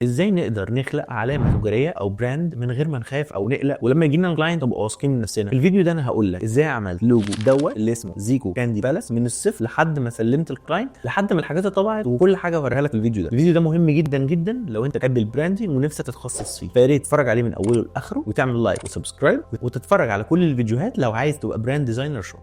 ازاي نقدر نخلق علامه تجاريه او براند من غير ما نخاف او نقلق، ولما يجي لنا الكلاينت نبقى واثقين من نفسنا. في الفيديو ده انا هقول لك ازاي عملت لوجو اللي اسمه زيكو كاندي بالاس من الصفر لحد ما سلمت الكلاينت، لحد ما الحاجات اتطبعت وكل حاجه هوريها لك في الفيديو ده. الفيديو ده مهم جدا جدا لو انت بتحب البراندنج ونفسك تتخصص فيه، فيا ريت تتفرج عليه من اوله لاخره وتعمل لايك وسبسكرايب وتتفرج على كل الفيديوهات لو عايز تبقى براند ديزاينر شاطر.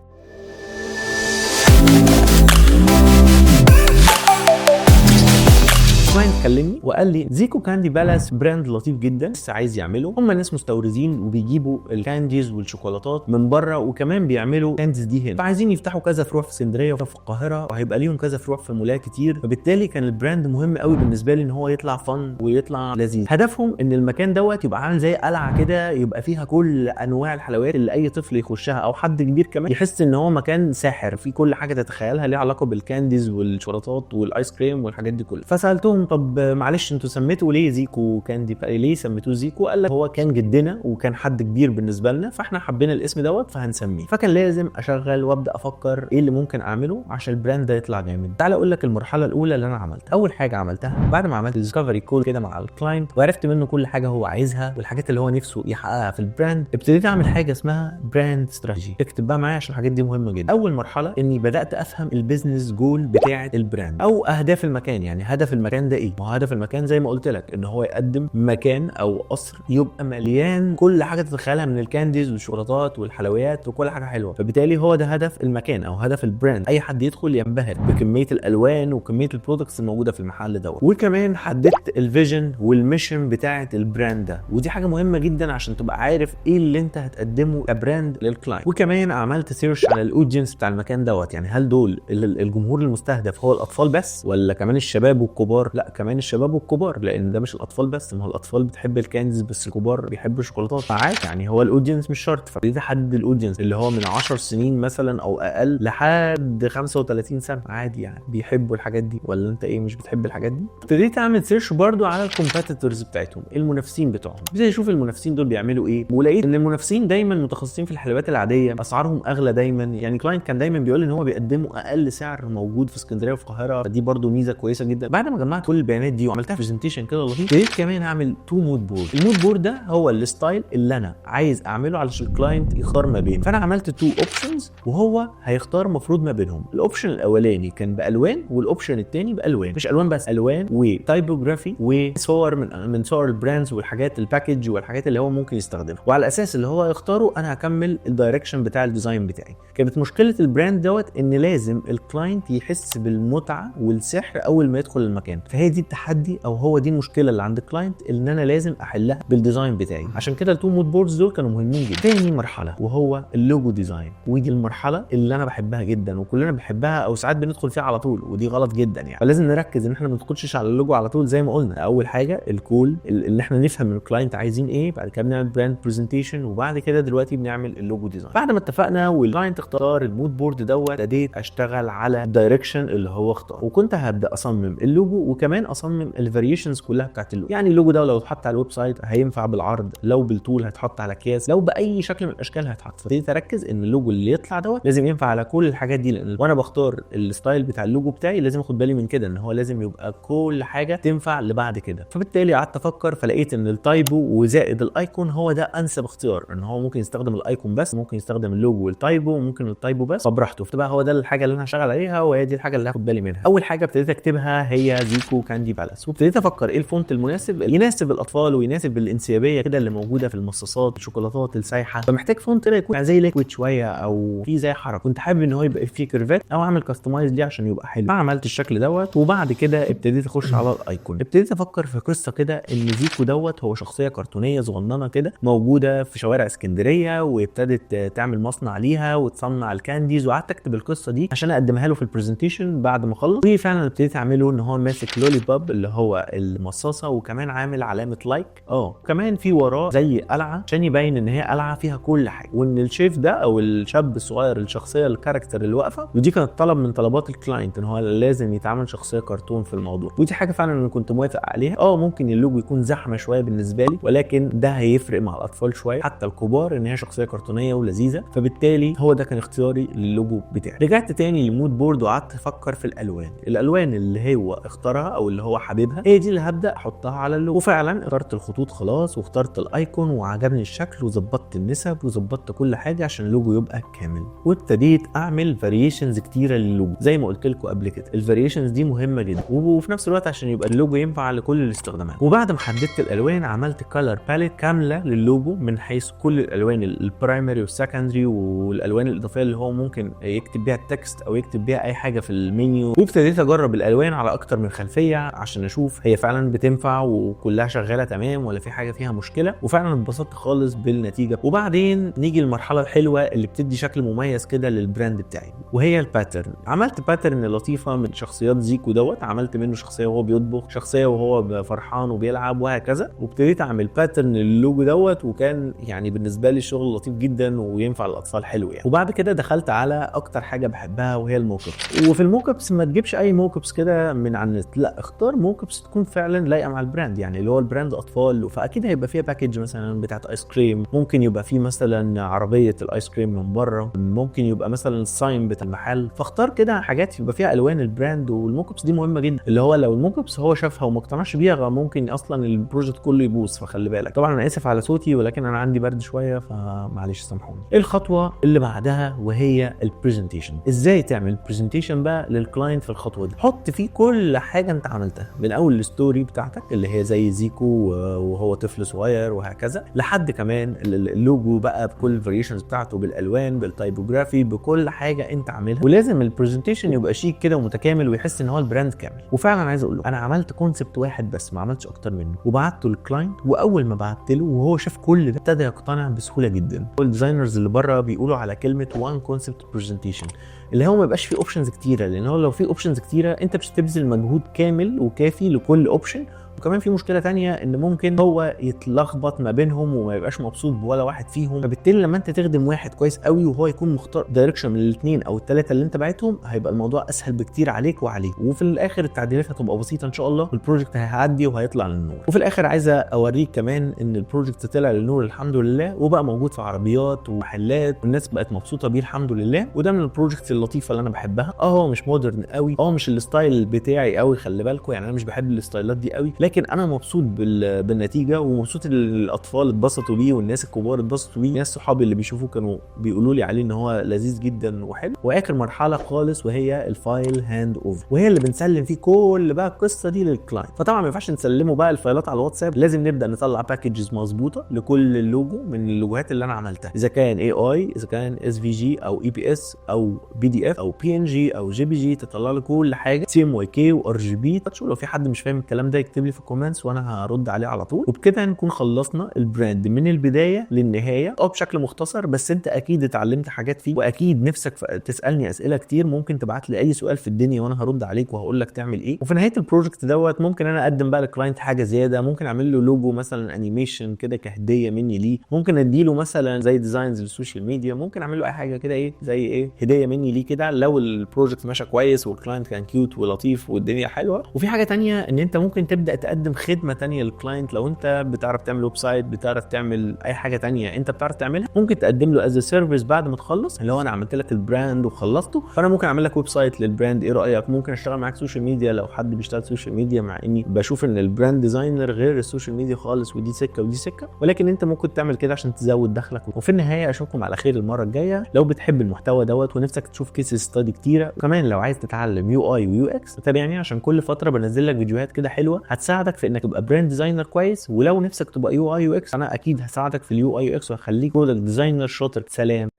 كلاينت كلمني وقال لي زيكو كاندي بالاس براند لطيف جدا لسه عايز يعمله. هم ناس مستوردين وبيجيبوا الكانديز والشوكولاتات من بره، وكمان بيعملوا كانديز دي هنا، فعايزين يفتحوا كذا فروع في اسكندريه وفي القاهره، وهيبقى ليهم كذا فروع في مولات كتير. فبالتالي كان البراند مهم قوي بالنسبه لي ان هو يطلع فن ويطلع لذيذ. هدفهم ان المكان دوت يبقى عامل زي قلعه كده، يبقى فيها كل انواع الحلويات اللي اي طفل يخشها او حد كبير كمان يحس ان هو مكان ساحر فيه كل حاجه تتخيلها ليها علاقه بالكانديز والشوكولاتات والايس كريم والحاجات دي كلها. فسالتهم طب معلش انتوا سميتوا ليه زيكو كاندي؟ ليه سميتوه زيكو؟ قال لك هو كان جدنا وكان حد كبير بالنسبه لنا، فاحنا حبينا الاسم دوت فهنسميه. فكان لازم اشغل وابدا افكر ايه اللي ممكن اعمله عشان البراند ده يطلع جامد. تعال اقول لك المرحله الاولى اللي انا عملتها. اول حاجه عملتها بعد ما عملت ديسكفري كول كده مع الكلاينت وعرفت منه كل حاجه هو عايزها والحاجات اللي هو نفسه يحققها في البراند، ابتديت اعمل حاجه اسمها براند استراتيجي. اكتب بقى معايا عشان الحاجات دي مهمه جدا. اول مرحله اني بدات افهم البيزنس جول بتاعه البراند او اهداف المكان. يعني هدف المكان ده ايه؟ ما هو هدف المكان زي ما قلت لك ان هو يقدم مكان او قصر يبقى مليان كل حاجه تتخيلها من الكانديز والشوكولاتات والحلويات وكل حاجه حلوه. فبالتالي هو ده هدف المكان او هدف البراند. اي حد يدخل ينبهر بكميه الالوان وكميه البرودكتس الموجوده في المحل دوت. وكمان حددت الفيجن والميشن بتاعه البراند ده، ودي حاجه مهمه جدا عشان تبقى عارف ايه اللي انت هتقدمه كبراند للكلاينت. وكمان عملت سيرش على الاودينس بتاع المكان دوت، يعني هل دول الجمهور المستهدف هو الاطفال بس ولا كمان الشباب والكبار؟ لا، كمان الشباب والكبار، لان ده مش الاطفال بس، ما هو الاطفال بتحب الكانديز بس الكبار بيحبوا الشوكولاتات. فعادي يعني هو الاودينس مش شرط. فابتديت احدد الاودينس اللي هو من 10 سنين مثلا او اقل لحد 35 سنه، عادي يعني بيحبوا الحاجات دي. ولا انت ايه، مش بتحب الحاجات دي؟ ابتديت اعمل سيرش برضو على الكومبيتيتورز بتاعتهم، المنافسين بتوعهم. ابتديت اشوف المنافسين دول بيعملوا ايه، ولقيت ان المنافسين دايما متخصصين في الحلويات العاديه، اسعارهم اغلى دايما. يعني كلاينت كان دايما بيقول ان هو بيقدموا اقل سعر موجود في اسكندريه وفي القاهره، فدي برضو ميزه كويسه جدا. بعد ما جمعت كل البيانات دي وعملتها برزنتيشن كده لطيف، ابتديت كمان اعمل 2 مود بورد. المود بورد ده هو الستايل اللي انا عايز اعمله علشان الكلاينت يختار ما بينه. فانا عملت 2 اوبشنز وهو هيختار مفروض ما بينهم. الاوبشن الاولاني كان بالوان والاوبشن الثاني بالوان، مش الوان بس، الوان وتايبوجرافي وصور من صور البراندز والحاجات الباكج والحاجات اللي هو ممكن يستخدمها. وعلى الاساس اللي هو يختاره انا هكمل الدايركشن بتاع الديزاين بتاعي. كانت مشكله البراند دوت ان لازم الكلاينت يحس بالمتعه والسحر اول ما يدخل المكان. فهي دي التحدي او هو دي المشكله اللي عند الكلاينت اللي انا لازم احلها بالديزاين بتاعي. عشان كده التو مود بوردز دول كانوا مهمين جدا. تاني مرحله وهو اللوجو ديزاين، ودي المرحله اللي انا بحبها جدا وكلنا بنحبها او ساعات بندخل فيها على طول، ودي غلط جدا يعني. فلازم نركز ان احنا ما ندخلش على اللوجو على طول. زي ما قلنا اول حاجه الكول اللي احنا نفهم من الكلاينت عايزين ايه، بعد كده بنعمل براند برزنتيشن، وبعد كده دلوقتي بنعمل اللوجو ديزاين. بعد ما اتفقنا والكلاينت اختار المود بورد دوت، بديت اشتغل على الدايركشن اللي هو اختاره، وكنت هبدا اصمم اللوجو وكمان اصمم الفاريشنز كلها بتاعت اللوجو. يعني اللوجو ده لو اتحط على الويب سايت هينفع بالعرض، لو بالطول هيتحط على اكياس، لو باي شكل من الاشكال هيتحط. فابتديت اركز ان اللوجو اللي يطلع دوت لازم ينفع على كل الحاجات دي، لان وانا بختار الستايل بتاع اللوجو بتاعي لازم اخد بالي من كده ان هو لازم يبقى كل حاجه تنفع لبعد كده. فبالتالي قعدت افكر، فلقيت ان التايبو وزائد الايكون هو ده انسب اختيار، ان هو ممكن يستخدم الايكون بس، ممكن يستخدم اللوجو والتايبو، ممكن التايبو بس، فبراحته. فبقى هو ده الحاجه اللي انا هشتغل عليها وهي دي الحاجه اللي هاخد بالي منها. اول حاجه ابتديت اكتبها هي زيكو كاندي بالاس، وابتديت افكر ايه الفونت المناسب يناسب الاطفال ويناسب الانسيابيه كده اللي موجوده في المصاصات الشوكولاتات السايحه. فمحتاج فونت كده يكون زي ليكويد شويه او في زي حركه. كنت حابب ان هو يبقى فيه كيرفات او اعمل كاستمايز ليه عشان يبقى حلو. فعملت الشكل دوت، وبعد كده ابتديت اخش على الايكون. ابتديت افكر في قصه كده ان زيكو دوت هو شخصيه كرتونيه صغننه كده موجوده في شوارع اسكندريه، وابتدت تعمل مصنع ليها وتصنع الكانديز. وقعدت اكتب القصه دي عشان اقدمها له في البرزنتيشن بعد ما خلص. وفعلا ابتديت اعمله ان هو ماسك لولي بوب اللي هو المصاصه، وكمان عامل علامه لايك كمان في وراه زي قلعه عشان يبين ان هي قلعه فيها كل حاجه، وان الشيف ده او الشاب الصغير الشخصيه الكاركتر اللي واقفه. ودي كانت طلب من طلبات الكلاينت ان هو لازم يتعمل شخصيه كرتون في الموضوع، ودي حاجه فعلا انا كنت موافق عليها. ممكن اللوجو يكون زحمه شويه بالنسبه لي، ولكن ده هيفرق مع الاطفال شويه حتى الكبار ان هي شخصيه كرتونيه ولذيذه. فبالتالي هو ده كان اختياري للوجو بتاعي. رجعت تاني للمود بورد وقعدت افكر في الالوان اللي هو اختارها او اللي هو حاببها، هي دي اللي هبدا احطها على اللوجو. وفعلا اخترت الخطوط خلاص، واخترت الايكون، وعجبني الشكل، وظبطت النسب، وظبطت كل حاجه عشان اللوجو يبقى كامل. وابتديت اعمل فاريشنز كتيره للوجو زي ما قلت لكم قبل كده. الفاريشنز دي مهمه جدا، وفي نفس الوقت عشان يبقى اللوجو ينفع لكل الاستخدامات. وبعد ما حددت الالوان عملت كلر باليت كامله للوجو من حيث كل الالوان البرايمري والسكندري والالوان الاضافيه اللي هو ممكن يكتب بيها التكست او يكتب بيها اي حاجه في المنيو. وابتديت اجرب الالوان على اكتر من خلفيه عشان اشوف هي فعلا بتنفع وكلها شغاله تمام ولا في حاجه فيها مشكله. وفعلا اتبسطت خالص بالنتيجه. وبعدين نيجي للمرحله الحلوه اللي بتدي شكل مميز كده للبراند بتاعي، وهي الباترن. عملت باترن لطيفه من شخصيات زيكو دوت، عملت منه شخصيه وهو بيطبخ، شخصيه وهو فرحان وبيلعب، وهكذا. وابتديت اعمل باترن للوجو دوت، وكان يعني بالنسبه لي الشغل لطيف جدا وينفع للاطفال حلو يعني. وبعد كده دخلت على اكتر حاجه بحبها وهي الموك اب. وفي الموك ابس ما تجيبش اي موك ابس كده من على النت، لا، اختار موك ابس تكون فعلا لايقه مع البراند، يعني اللي هو البراند اطفال، فاكيد هيبقى فيها باكج مثلا بتاعت ايس كريم، ممكن يبقى فيه مثلا عربيه الايس كريم من بره، ممكن يبقى مثلا الساين بتاع المحل. فاختار كده حاجات يبقى فيها الوان البراند. والموك ابس دي مهمه جدا، اللي هو لو الموك ابس هو شافها وما اقتنعش بيها ممكن اصلا البروجكت كله يبوظ، فخلي بالك. طبعا انا اسف على صوتي، ولكن انا عندي برد شويه فمعلش سامحوني. الخطوه اللي بعدها وهي البرزنتيشن. ازاي تعمل برزنتيشن بقى للكلاينت في الخطوه دي؟ حط فيه كل حاجه انت عملتها، من اول الستوري بتاعتك اللي هي زي زيكو وهو طفل صغير وهكذا، لحد كمان اللوجو بقى بكل الفاريشنز بتاعته، بالالوان، بالتايبوجرافي، بكل حاجه انت عاملها. ولازم البرزنتيشن يبقى شيك كده ومتكامل ويحس ان هو البراند كامل. وفعلا عايز اقول له انا عملت كونسبت واحد بس، ما عملتش اكتر منه، وبعته للكلاينت. واول ما بعت له وهو شاف كل ده ابتدى يقتنع بسهوله جدا. الديزاينرز اللي بره بيقولوا على كلمه وان كونسبت برزنتيشن، اللي هو ما يبقاش فيه اوبشنز كتيره، لان هو لو فيه اوبشنز كتيره انت مش هتبذل مجهود كامل وكافي لكل اوبشن. وكمان في مشكله تانية ان ممكن هو يتلخبط ما بينهم وما يبقاش مبسوط بولا واحد فيهم. فبالتالي لما انت تخدم واحد كويس قوي وهو يكون مختار دايركشن من الاثنين او الثلاثه اللي انت بعتهم، هيبقى الموضوع اسهل بكتير عليك وعليه. وفي الاخر التعديلات هتبقى بسيطه ان شاء الله، والبروجكت هيعدي وهيطلع للنور. وفي الاخر عايزه اوريك كمان ان البروجكت طلع للنور الحمد لله، وبقى موجود في عربيات ومحلات والناس بقت مبسوطه بيه الحمد لله. وده من البروجكتس اللطيفه اللي انا بحبها. هو مش مودرن قوي، مش الستايل بتاعي قوي، خلي بالكم، يعني انا مش بحب الستايلات دي قوي، لكن انا مبسوط بالنتيجه، ومبسوط الاطفال اتبسطوا بيه والناس الكبار اتبسطوا بيه. ناس صحابي اللي بيشوفوه كانوا بيقولوا لي عليه ان هو لذيذ جدا وحلو. واخر مرحله خالص وهي الفايل هاند اوفر، وهي اللي بنسلم فيه كل بقى القصه دي للكلاينت. فطبعا ما ينفعش نسلمه بقى الفايلات على الواتساب، لازم نبدا نطلع باكجز مظبوطه لكل اللوجو من اللوجوهات اللي انا عملتها، اذا كان اي اذا كان اس في جي او اي بي اس او بي دي اف او بي ان جي او جي بي جي، تطلع لي كل حاجه سي ام واي كي وار جي بي. لو في حد مش فاهم الكلام ده يكتب لي في الكومنتس وانا هرد عليه على طول. وبكده نكون خلصنا البراند من البدايه للنهايه، بشكل مختصر، بس انت اكيد اتعلمت حاجات فيه، واكيد نفسك تسالني اسئله كتير. ممكن تبعت لي اي سؤال في الدنيا وانا هرد عليك وهقول لك تعمل ايه. وفي نهايه البروجكت دوت ممكن انا اقدم بقى للكلاينت حاجه زياده، ممكن اعمل له لوجو مثلا انيميشن كده كهديه مني ليه، ممكن اديله مثلا زي ديزاينز للسوشيال ميديا، ممكن اعمل له اي حاجه كده زي هديه مني ليه كده، لو البروجكت ماشي كويس والكلاينت كان كيوت ولطيف والدنيا حلوه. وفي حاجه تانية ان انت ممكن تبدا تقدم خدمه تانية للكلاينت. لو انت بتعرف تعمل ويب سايت، بتعرف تعمل اي حاجه تانية انت بتعرف تعملها، ممكن تقدم له از سيرفيس بعد ما تخلص. اللي هو انا عملت لك البراند وخلصته، فانا ممكن اعمل لك ويب سايت للبراند، ايه رايك؟ ممكن اشتغل معاك سوشيال ميديا لو حد بيشتغل سوشيال ميديا، مع اني بشوف ان البراند ديزاينر غير السوشيال ميديا خالص، ودي سكه ودي سكه، ولكن انت ممكن تعمل كده عشان تزود دخلك. وفي النهايه اشوفكم على خير المره الجايه. لو بتحب المحتوى دوت ونفسك تشوف كيس ستادي كتيره، وكمان لو عايز تتعلم يو اي ويو اكس، تابعني عشان كل فتره بنزل لك فيديوهات كده حلوه هتساعدك في انك تبقى براند ديزاينر كويس. ولو نفسك تبقى يو اي يو اكس، انا اكيد هساعدك في اليو اي يو اكس وهخليك برودكت ديزاينر شاطر. سلام.